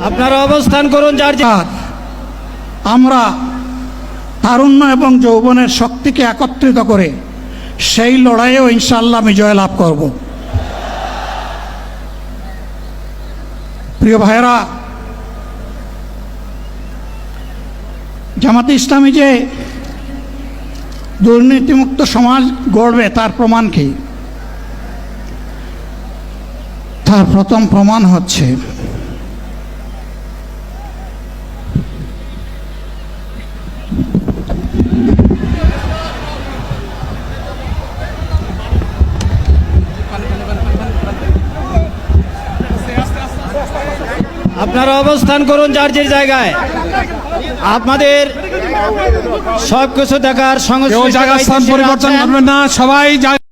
আপনারা অবস্থান করুন। আমরা তারুণ্য এবং যৌবনের শক্তিকে একত্রিত করে সেই লড়াইয়েও ইনশাআল্লাহ আমি জয়লাভ করব। প্রিয় ভাইয়েরা, জামাতে ইসলামী যে দুর্নীতিমুক্ত সমাজ গড়বে তার প্রমাণ কি? তার প্রথম প্রমাণ হচ্ছে আপনারা অবস্থান করুন যার যে জায়গায়। আপনাদের সবকিছু দেখার সংস্কৃতি পরিবর্তন করবেন না, সবাই